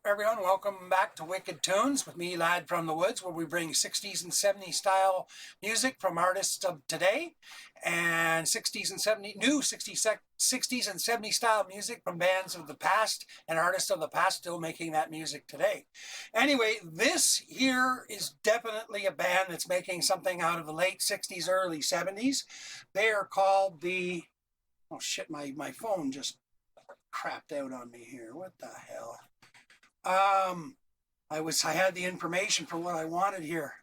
everyone? Welcome back to Wicked Tunes with me, Lad from the Woods, where we bring 60s and 70s style music from artists of today and 60s and 70s, new 60s and 70s style music from bands of the past and artists of the past still making that music today. Anyway, this here is definitely a band that's making something out of the late 60s, early 70s. They are called the... Oh shit, my phone just crapped out on me here. What the hell? I had the information for what I wanted here.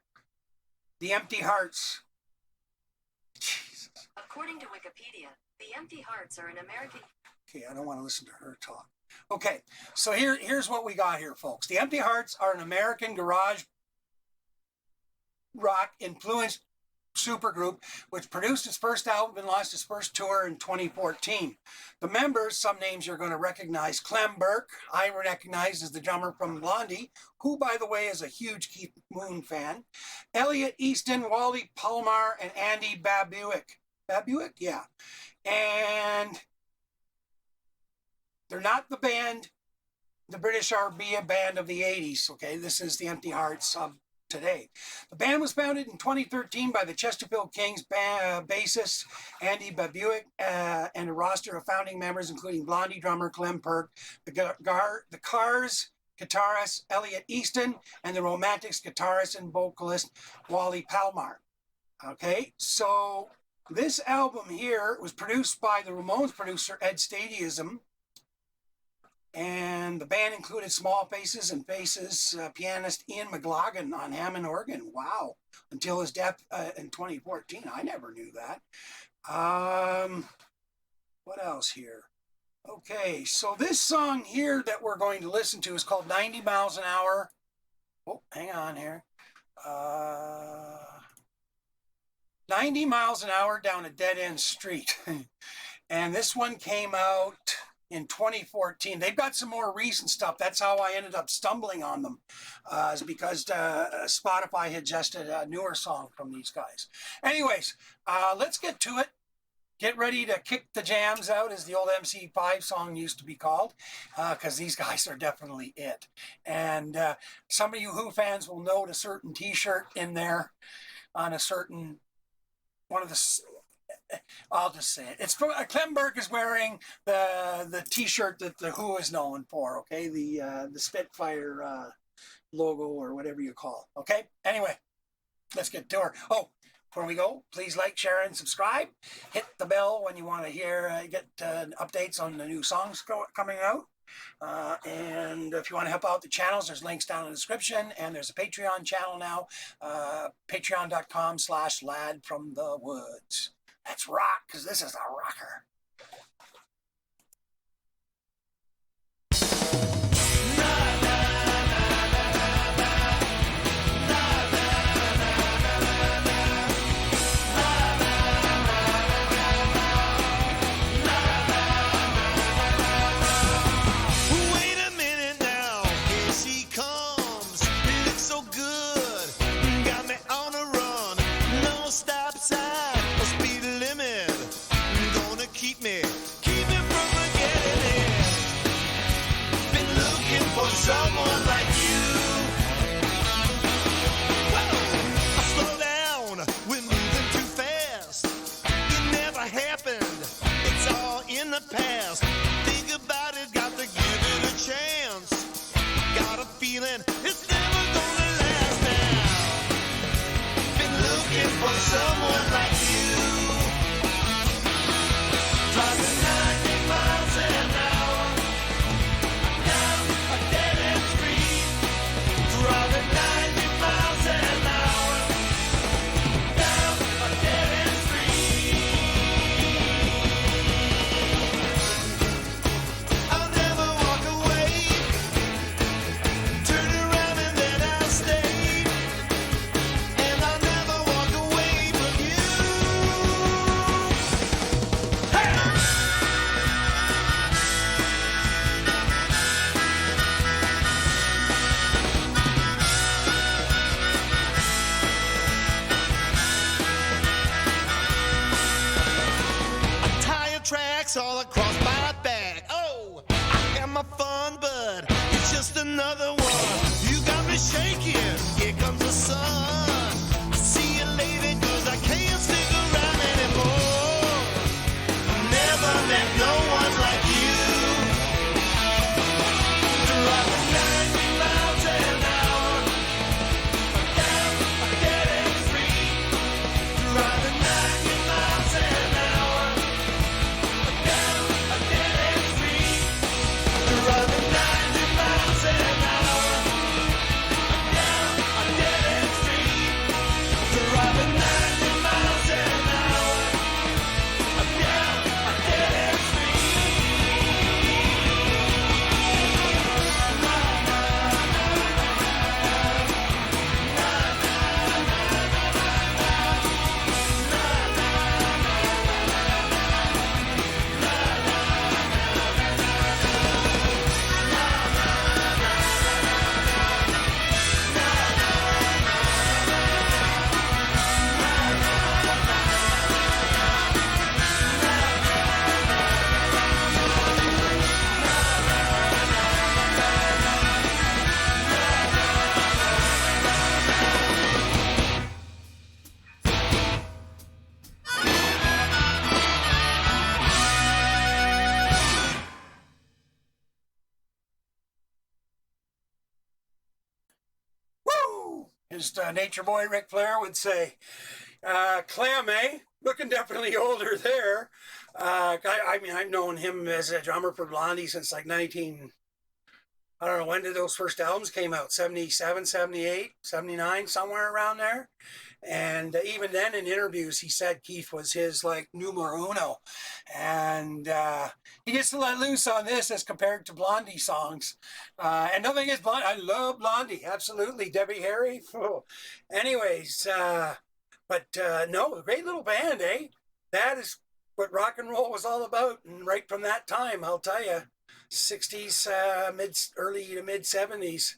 The Empty Hearts. Jesus. According to Wikipedia, the Empty Hearts are an American... Okay, I don't want to listen to her talk. Okay, so here's what we got here, folks. The Empty Hearts are an American garage rock influenced supergroup which produced its first album and launched its first tour in 2014. The members, some names you're going to recognize: Clem Burke, I recognize as the drummer from Blondie, who by the way is a huge Keith Moon fan. Elliot Easton, Wally Palmar, and Andy Babiuk. Babiuk? Yeah. And they're not the band, the British R&B band of the 80s, okay? This is the Empty Hearts of today. The band was founded in 2013 by the Chesterfield Kings bassist Andy Babiuk and a roster of founding members including Blondie drummer Clem Burke, the Cars guitarist Elliot Easton, and the Romantics guitarist and vocalist Wally Palmar. Okay, so this album here was produced by the Ramones producer Ed Stasium, and the band included Small Faces and Faces pianist Ian McLagan on Hammond organ. Wow. Until his death in 2014. I never knew that. What else here? Okay, so this song here that we're going to listen to is called 90 Miles an Hour. Oh, hang on here. 90 miles an hour down a dead-end street. And this one came out in 2014. They've got some more recent stuff. That's how I ended up stumbling on them, is because Spotify had suggested a newer song from these guys. Anyways, let's get to it. Get ready to kick the jams out, as the old MC5 song used to be called, because these guys are definitely it. And some of you Who fans will note a certain t-shirt in there on a certain one of the... I'll just say it. It's from Clem Burke is wearing the t-shirt that the Who is known for. Okay, the Spitfire logo or whatever you call. Okay. Anyway, let's get to her. Oh, before we go, please like, share, and subscribe. Hit the bell when you want to get updates on the new songs coming out. And if you want to help out the channels, there's links down in the description, and there's a Patreon channel now, patreon.com/ladfromthewoods. Let's rock, because this is a rocker. Wait a minute now, here she comes. Looks so good, got me on a run. No stop sign. Keep me from forgetting it. Been looking for someone like you. Whoa, I slow down, we're moving too fast. It never happened, it's all in the past. Think about it, got to give it a chance. Got a feeling it's never gonna last now. Been looking for someone like you. Driving 90 miles an hour down a dead-end street. just another one. You got me shaking. Here comes the sun. See you later, 'cause I can't stick around anymore. Never met no one like you. Driving 90 miles an hour down a dead-end street. Driving 90 miles an hour down a dead-end street. Driving 90 miles an hour down a dead-end street. Driving 90 miles an hour down a dead-end street. Woo! As Nature Boy Ric Flair would say. Clem, eh? Looking definitely older there. I mean, I've known him as a drummer for Blondie since like I don't know, when did those first albums came out? 77, 78, 79, somewhere around there. And even then in interviews, he said Keith was his like numero uno. And he gets to let loose on this as compared to Blondie songs. And nothing against Blondie. I love Blondie. Absolutely. Debbie Harry. Oh. Anyways, but no, a great little band, eh? That is what rock and roll was all about. And right from that time, I'll tell you. 60s, early to mid 70s.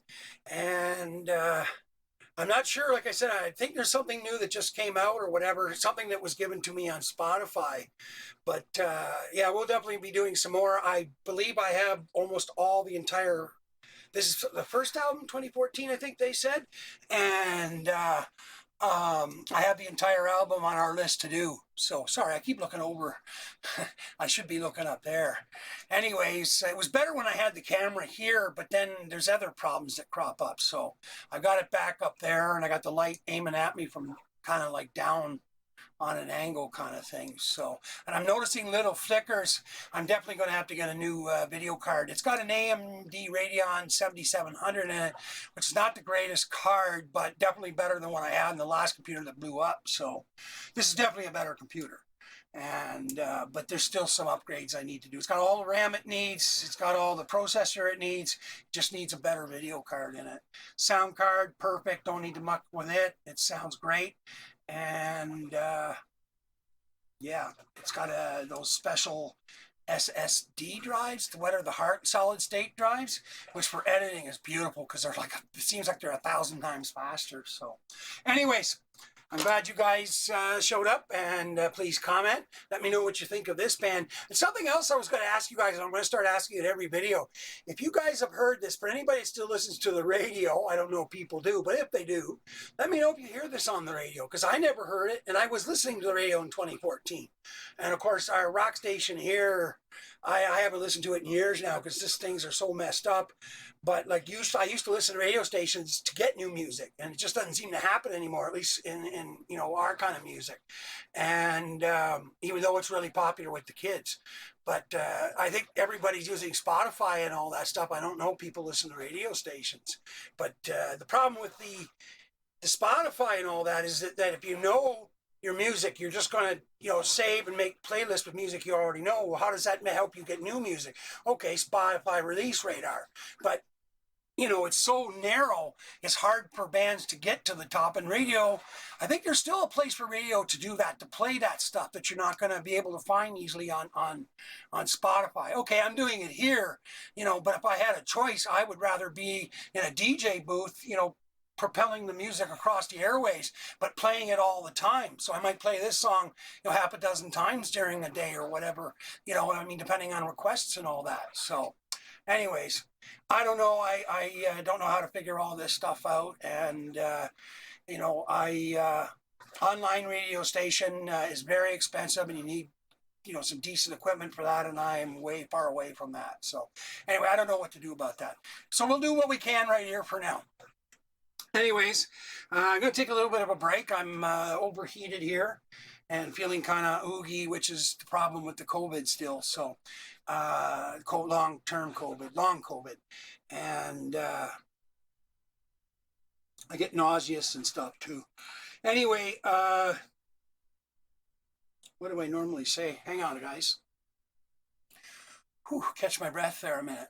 And I'm not sure, like I said, I think there's something new that just came out or whatever, something that was given to me on Spotify. But yeah, we'll definitely be doing some more. I believe I have almost all the entire, this is the first album, 2014, I think they said. And I have the entire album on our list to do. So sorry, I keep looking over. I should be looking up there. Anyways, it was better when I had the camera here, but then there's other problems that crop up. So I got it back up there, and I got the light aiming at me from kind of like down on an angle kind of thing. So, and I'm noticing little flickers. I'm definitely going to have to get a new video card. It's got an AMD Radeon 7700 in it, which is not the greatest card, but definitely better than what I had in the last computer that blew up. So this is definitely a better computer. And but there's still some upgrades I need to do. It's got all the RAM it needs. It's got all the processor it needs. It just needs a better video card in it. Sound card, perfect. Don't need to muck with it. It sounds great. And yeah, it's got those special SSD drives, what are the solid state drives, which for editing is beautiful because they're like, it seems like they're 1,000 times faster. So anyways, I'm glad you guys showed up, and please comment. Let me know what you think of this band. And something else I was going to ask you guys, and I'm going to start asking it every video. If you guys have heard this, for anybody that still listens to the radio, I don't know if people do, but if they do, let me know if you hear this on the radio, because I never heard it, and I was listening to the radio in 2014. And of course, our rock station here, I haven't listened to it in years now because these things are so messed up. But like I used to listen to radio stations to get new music, and it just doesn't seem to happen anymore, at least in you know, our kind of music. And even though it's really popular with the kids, but I think everybody's using Spotify and all that stuff. I don't know people listen to radio stations, but the problem with the Spotify and all that is that if you know your music, you're just going to, you know, save and make playlists with music you already know. Well, how does that help you get new music? Okay, Spotify release radar. But, you know, it's so narrow, it's hard for bands to get to the top. And radio, I think there's still a place for radio to do that, to play that stuff that you're not going to be able to find easily on Spotify. Okay, I'm doing it here, you know, but if I had a choice, I would rather be in a DJ booth, you know, propelling the music across the airways, but playing it all the time. So I might play this song, you know, half a dozen times during the day or whatever, you know, I mean, depending on requests and all that. So anyways, I don't know. I don't know how to figure all this stuff out. And, you know, online radio station is very expensive, and you need, you know, some decent equipment for that, and I am way far away from that. So anyway, I don't know what to do about that. So we'll do what we can right here for now. Anyways, I'm going to take a little bit of a break. I'm overheated here and feeling kind of oogie, which is the problem with the COVID still. So long-term COVID, long COVID. And I get nauseous and stuff too. Anyway, what do I normally say? Hang on, guys. Whew, catch my breath there a minute.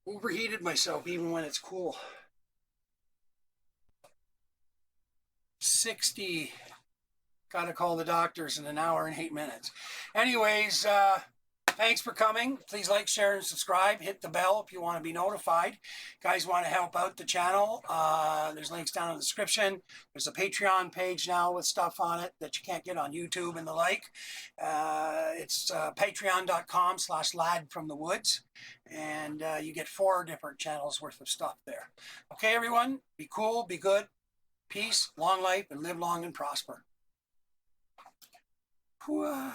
Overheated myself even when it's cool. 60. Gotta call the doctors in an hour and 8 minutes. Anyways, thanks for coming. Please like, share, and subscribe. Hit the bell if you want to be notified. Guys want to help out the channel, there's links down in the description. There's a Patreon page now with stuff on it that you can't get on YouTube and the like. It's patreon.com/ladfromthewoods. And you get 4 different channels worth of stuff there. Okay, everyone, be cool, be good. Peace, long life, and live long and prosper. Whew.